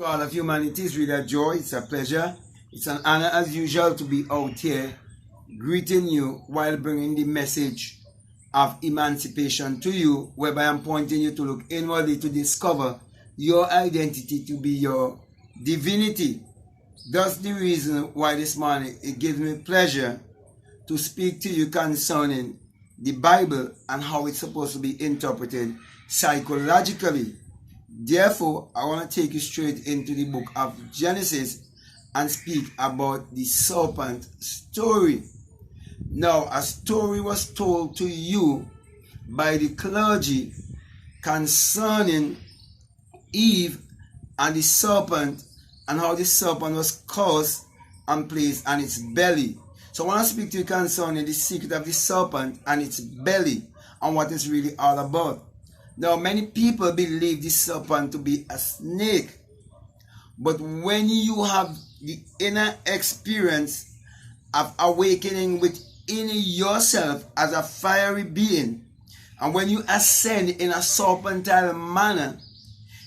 To all of humanity, it's really a joy, it's a pleasure, it's an honor as usual to be out here greeting you while bringing the message of emancipation to you, whereby I'm pointing you to look inwardly to discover your identity to be your divinity. That's the reason why this morning it gives me pleasure to speak to you concerning the Bible and how it's supposed to be interpreted psychologically. Therefore, I want to take you straight into the book of Genesis and speak about the serpent story. Now, a story was told to you by the clergy concerning Eve and the serpent and how the serpent was caused and placed on its belly. So I want to speak to you concerning the secret of the serpent and its belly and what it's really all about. Now, many people believe the serpent to be a snake. But when you have the inner experience of awakening within yourself as a fiery being, and when you ascend in a serpentine manner,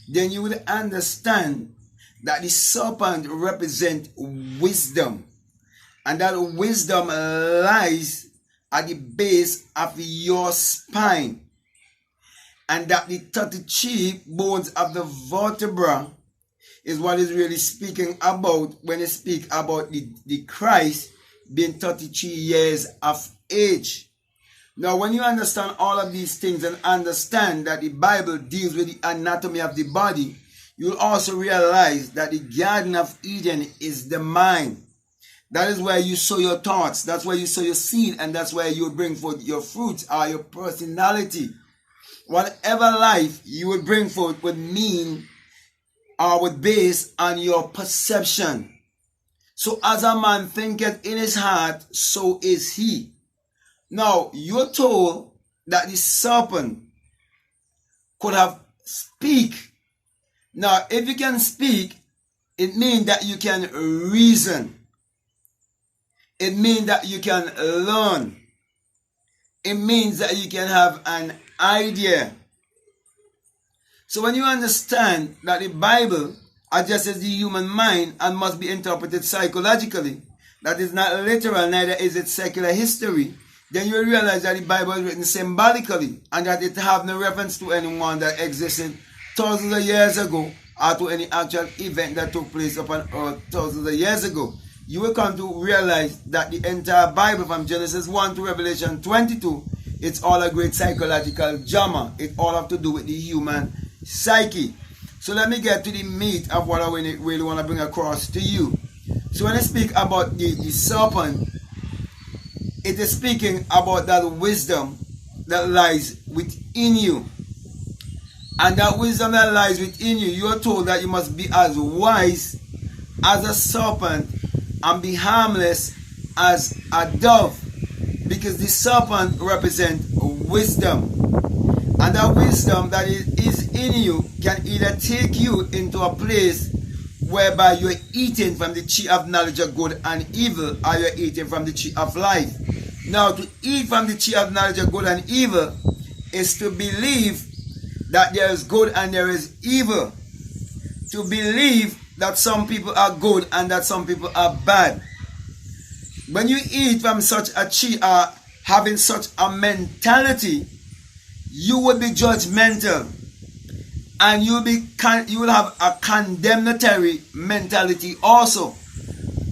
then you will understand that the serpent represents wisdom. And that wisdom lies at the base of your spine. And that the 33 bones of the vertebra is what is really speaking about when you speak about the Christ being 33 years of age. Now, when you understand all of these things and understand that the Bible deals with the anatomy of the body, you'll also realize that the Garden of Eden is the mind. That is where you sow your thoughts. That's where you sow your seed, and that's where you bring forth your fruits or your personality. Whatever life you would bring forth would mean or would base on your perception. So as a man thinketh in his heart, so is he. Now, you're told that the serpent could have speak. Now, if you can speak, it means that you can reason. It means that you can learn. It means that you can have an idea. So when you understand that the Bible addresses the human mind and must be interpreted psychologically, that is not literal, neither is it secular history, then you realize that the Bible is written symbolically and that it have no reference to anyone that existed thousands of years ago or to any actual event that took place upon earth thousands of years ago. You will come to realize that the entire Bible from Genesis 1 to Revelation 22, it's all a great psychological drama. It all have to do with the human psyche. So let me get to the meat of what I really want to bring across to you. So when I speak about the serpent, it is speaking about that wisdom that lies within you. And that wisdom that lies within you, you are told that you must be as wise as a serpent and be harmless as a dove, because the serpent represents wisdom, and that wisdom that is in you can either take you into a place whereby you're eating from the tree of knowledge of good and evil, or you're eating from the tree of life. Now, to eat from the tree of knowledge of good and evil is to believe that there is good and there is evil, to believe that some people are good and that some people are bad. When you eat from such a tree or having such a mentality, you will be judgmental and you will have a condemnatory mentality also.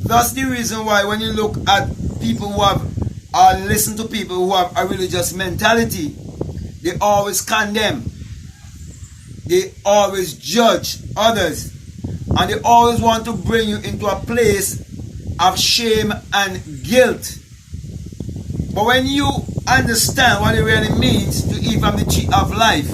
That's the reason why when you look at people who have or listen to people who have a religious mentality, they always condemn. They always judge others. And they always want to bring you into a place of shame and guilt. But when you understand what it really means to eat from the tree of life,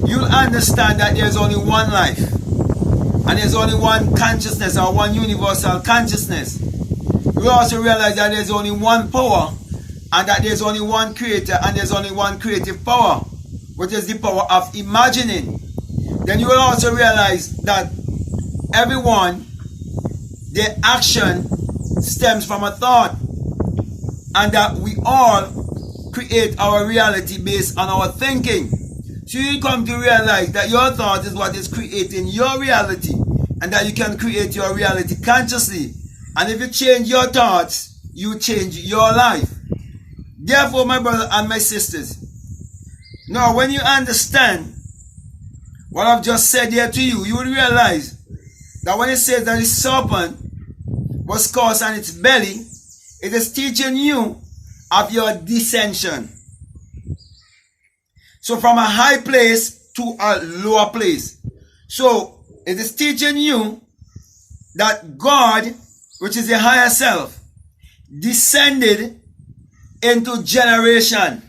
you'll understand that there's only one life. And there's only one consciousness or one universal consciousness. You also realize that there's only one power and that there's only one creator and there's only one creative power, which is the power of imagining. Then you will also realize that everyone, their action stems from a thought, and that we all create our reality based on our thinking. So you come to realize that your thought is what is creating your reality, and that you can create your reality consciously. And if you change your thoughts, you change your life. Therefore, my brother and my sisters, now when you understand what I've just said here to you, you will realize that when it says that the serpent was caught on its belly, it is teaching you of your descension. So from a high place to a lower place. So it is teaching you that God, which is the higher self, descended into generation,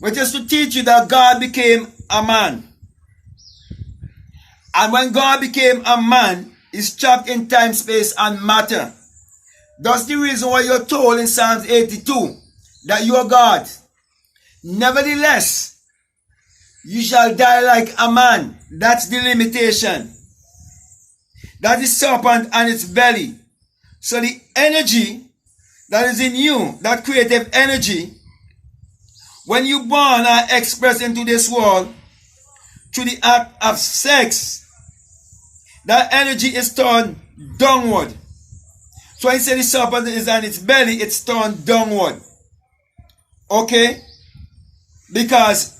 which is to teach you that God became a man. And when God became a man, he's trapped in time, space, and matter. That's the reason why you're told in Psalms 82 that you are God. Nevertheless, you shall die like a man. That's the limitation. That is serpent and its belly. So the energy that is in you, that creative energy, when you born and express into this world through the act of sex, that energy is turned downward. So when I say the serpent is on its belly, it's turned downward. Okay? Because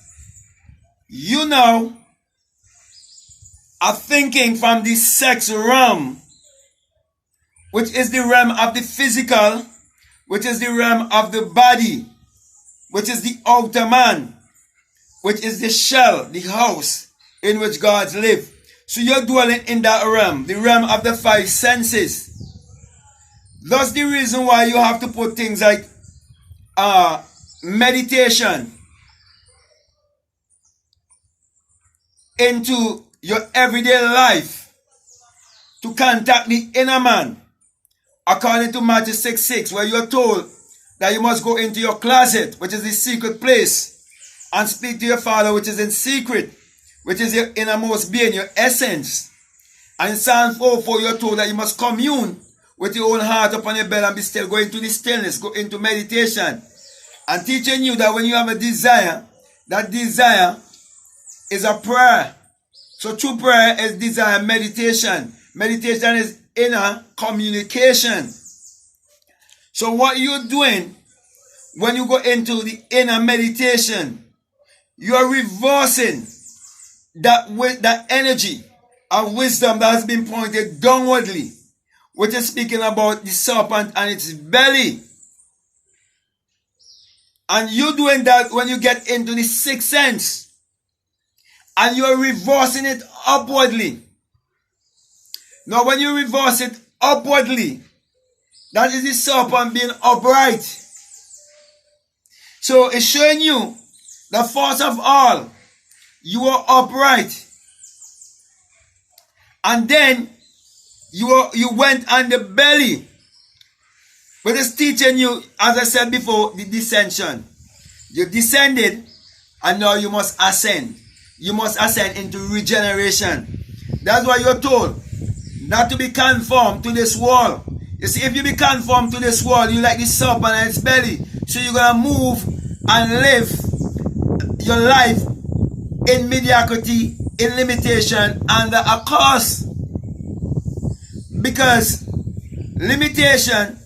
you now are thinking from the sex realm, which is the realm of the physical, which is the realm of the body, which is the outer man, which is the shell, the house in which God lives. So you're dwelling in that realm, the realm of the five senses. That's the reason why you have to put things like meditation into your everyday life to contact the inner man. According to Matthew 6:6, where you're told that you must go into your closet, which is the secret place, and speak to your Father, which is in secret, which is your innermost being, your essence. And in Psalm 4:4, you're told that you must commune with your own heart upon your bed and be still. Go into the stillness, go into meditation. And teaching you that when you have a desire, that desire is a prayer. So true prayer is desire, meditation. Meditation is inner communication. So what you're doing when you go into the inner meditation, you're reversing that energy of wisdom that has been pointed downwardly, which is speaking about the serpent and its belly. And you're doing that when you get into the sixth sense, and you're reversing it upwardly. Now when you reverse it upwardly, that is the serpent being upright. So it's showing you that first of all, you are upright. And then you went on the belly. But it's teaching you, as I said before, the descension. You descended, and now you must ascend. You must ascend into regeneration. That's why you're told not to be conformed to this world. You see, if you be conformed to this world, you like the serpent and its belly. So you're going to move and live your life in mediocrity, in limitation, under a curse. Because limitation,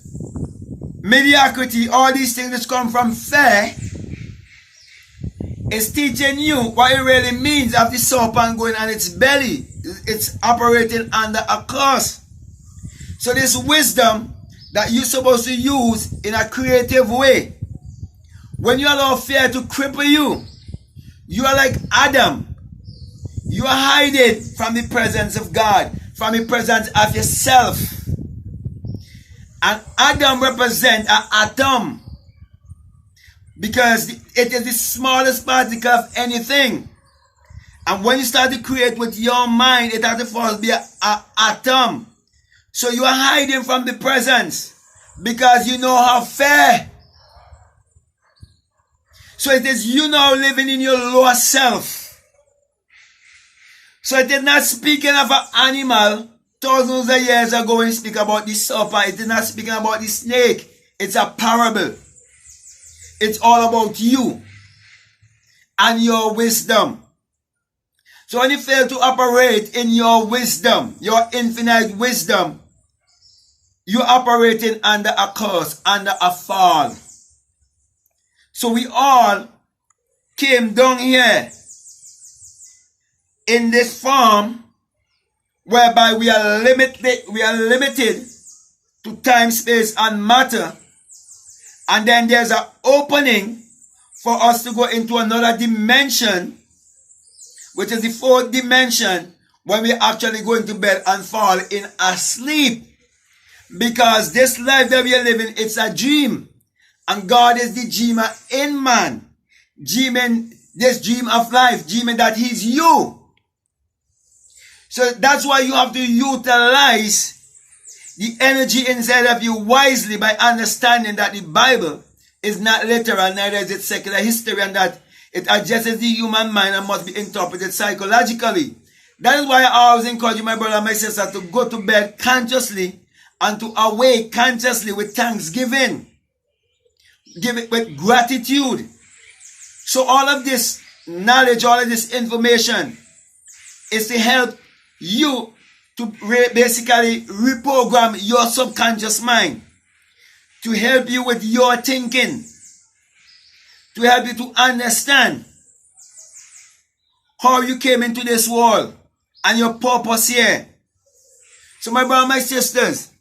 mediocrity, all these things which come from fear, is teaching you what it really means of the serpent going on its belly. It's operating under a curse. So this wisdom that you're supposed to use in a creative way, when you allow fear to cripple you, you are like Adam. You are hiding from the presence of God, from the presence of yourself. And Adam represents an atom, because it is the smallest particle of anything. And when you start to create with your mind, it has to first be an atom. So you are hiding from the presence because you know how fair. So it is you now living in your lower self. So it is not speaking of an animal thousands of years ago when you speak about the serpent. It is not speaking about the snake. It's a parable. It's all about you. and your wisdom. So when you fail to operate in your wisdom, your infinite wisdom, you're operating under a curse, under a fall. So we all came down here in this form whereby we are limited to time, space, and matter. And then there's an opening for us to go into another dimension, which is the fourth dimension, when we actually go into bed and fall in asleep. Because this life that we are living, it's a dream. And God is the dreamer in man. Dreaming this dream of life, dreaming that He's you. So that's why you have to utilize the energy inside of you wisely by understanding that the Bible is not literal, neither is it secular history, and that it addresses the human mind and must be interpreted psychologically. That is why I always encourage my brother and my sister to go to bed consciously and to awake consciously with thanksgiving. Give it with gratitude. So all of this knowledge, all of this information is to help you to basically reprogram your subconscious mind, to help you with your thinking, to help you to understand how you came into this world and your purpose here. So my brothers and my sisters,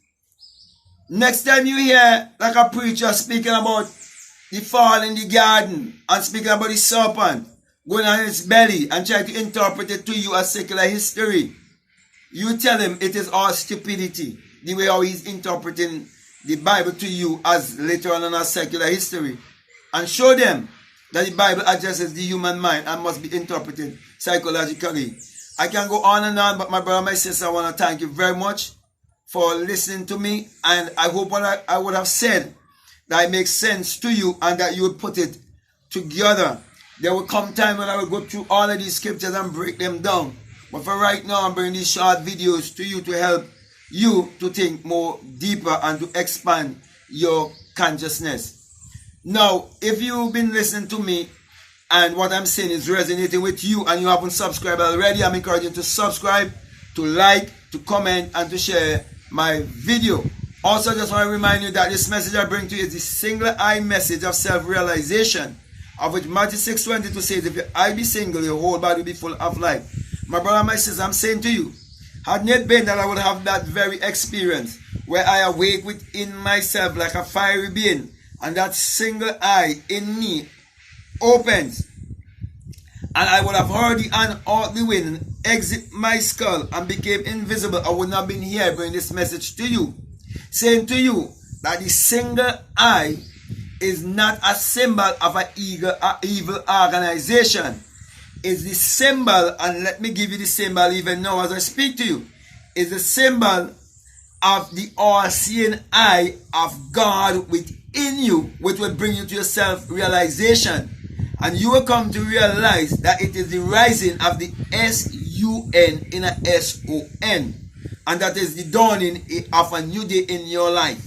next time you hear like a preacher speaking about the fall in the garden and speaking about the serpent going on its belly and trying to interpret it to you as secular history, you tell him it is all stupidity, the way how he's interpreting the Bible to you as literal and as secular history. And show them that the Bible addresses the human mind and must be interpreted psychologically. I can go on and on, but my brother and my sister, I want to thank you very much for listening to me. And I hope what I would have said that it makes sense to you and that you would put it together. There will come time when I will go through all of these scriptures and break them down. But for right now, I'm bringing these short videos to you to help you to think more deeper and to expand your consciousness. Now, if you've been listening to me and what I'm saying is resonating with you and you haven't subscribed already, I'm encouraging you to subscribe, to like, to comment, and to share my video. Also, just want to remind you that this message I bring to you is the single eye message of self-realization, of which Matthew 6:22 says, if your eye be single, your whole body will be full of light. My brother and my sister, I'm saying to you, hadn't it been that I would have that very experience where I awake within myself like a fiery being, and that single eye in me opens, and I would have heard the unearthly wind exit my skull and became invisible, I would not have been here bringing this message to you, saying to you that the single eye is not a symbol of an evil organization. Is the symbol, and let me give you the symbol even now as I speak to you, is the symbol of the all-seeing eye of God within you, which will bring you to your self-realization. And you will come to realize that it is the rising of the S-U-N in a S-O-N. And that is the dawning of a new day in your life.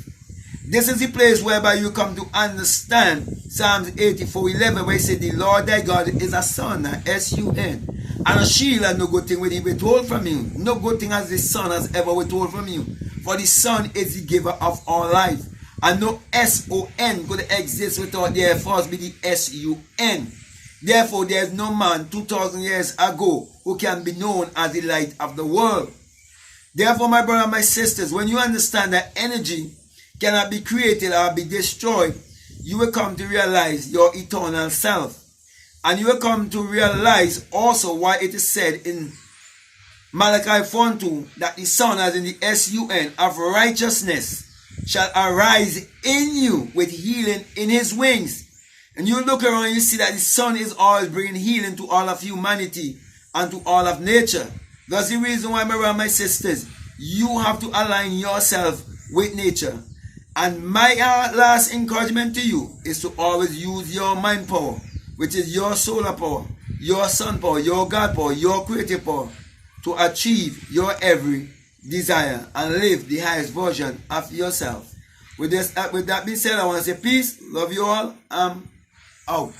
This is the place whereby you come to understand Psalms 84:11, where it says, the Lord thy God is a sun, S-U-N, and a shield, and no good thing will he withhold from you. No good thing as the sun has ever withhold from you. For the sun is the giver of all life. And no S-O-N could exist without there first be the S-U-N. Therefore, there is no man 2,000 years ago who can be known as the light of the world. Therefore, my brother and my sisters, when you understand that energy cannot be created or be destroyed, you will come to realize your eternal self. And you will come to realize also why it is said in Malachi 4:2 that the sun, as in the S-U-N, of righteousness shall arise in you with healing in his wings. And you look around and you see that the sun is always bringing healing to all of humanity and to all of nature. That's the reason why, my brothers and my sisters, you have to align yourself with nature. And my last encouragement to you is to always use your mind power, which is your solar power, your sun power, your God power, your creative power, to achieve your every desire and live the highest version of yourself. With that being said, I want to say peace, love you all, I'm out.